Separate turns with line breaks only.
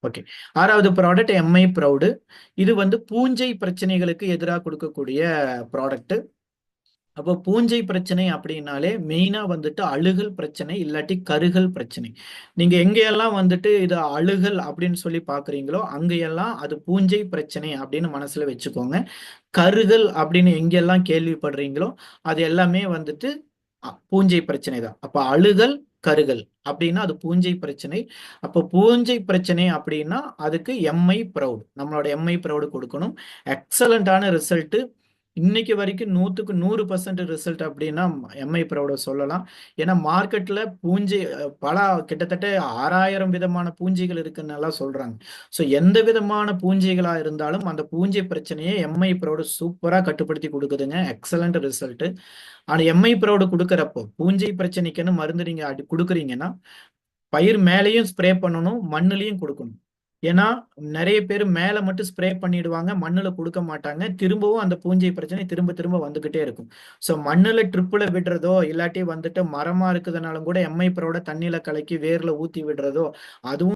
Okay. 6வது product Mi proud. இது வந்து பூஞ்சை பிரச்சனைகளுக்கு எதிரா கொடுக்கக்கூடிய ப்ராடக்ட். அப்போ பூஞ்சை பிரச்சனை அப்படின்னாலே மெயினா வந்துட்டு அழுகல் பிரச்சனை இல்லாட்டி கருகல் பிரச்சனை. நீங்க எங்கெல்லாம் வந்துட்டு இது அழுகல் அப்படின்னு சொல்லி பாக்குறீங்களோ அங்கெல்லாம் அது பூஞ்சை பிரச்சனை அப்படின்னு மனசுல வச்சுக்கோங்க. கருகல் அப்படின்னு எங்கெல்லாம் கேள்விப்படுறீங்களோ அது எல்லாமே வந்துட்டு பூஞ்சை பிரச்சனை தான். அப்ப அழுகல் கருகல் அப்படின்னா அது பூஞ்சை பிரச்சனை. அப்போ பூஞ்சை பிரச்சனை அப்படின்னா அதுக்கு எம்ஐ ப்ரௌட், நம்மளோட எம்ஐ ப்ரௌடு கொடுக்கணும். எக்ஸலண்டான ரிசல்ட். இன்னைக்கு வரைக்கும் 100க்கு 100% ரிசல்ட் அப்படின்னா எம்ஐ ப்ரௌட சொல்லலாம். ஏன்னா மார்க்கெட்ல பூஞ்சை பல கிட்டத்தட்ட 6000 விதமான பூஞ்சைகள் இருக்குன்னு எல்லாம் சொல்றாங்க. ஸோ எந்த விதமான பூஞ்சைகளா இருந்தாலும் அந்த பூஞ்சை பிரச்சனையை எம்ஐ ப்ரௌடு சூப்பரா கட்டுப்படுத்தி கொடுக்குதுங்க. Excellent result. ஆனா எம்ஐ ப்ரௌடு கொடுக்கறப்போ பூஞ்சை பிரச்சனைக்குன்னு மருந்து நீங்க கொடுக்குறீங்கன்னா பயிர் மேலேயும் ஸ்ப்ரே பண்ணணும், மண்ணுலையும் கொடுக்கணும். ஏன்னா நிறைய பேர் மேல மட்டும் ஸ்ப்ரே பண்ணிடுவாங்க, மண்ணுல கொடுக்க மாட்டாங்க. திரும்பவும் அந்த பூஞ்சை பிரச்சனை திரும்ப திரும்ப வந்துகிட்டே இருக்கும். ஸோ மண்ணுல ட்ரிப்புல விடுறதோ இல்லாட்டி வந்துட்டு மரமா இருக்குதுனாலும் கூட எம்ஐ ப்ரோட தண்ணியில கலக்கி வேர்ல ஊத்தி விடுறதோ அதுவும்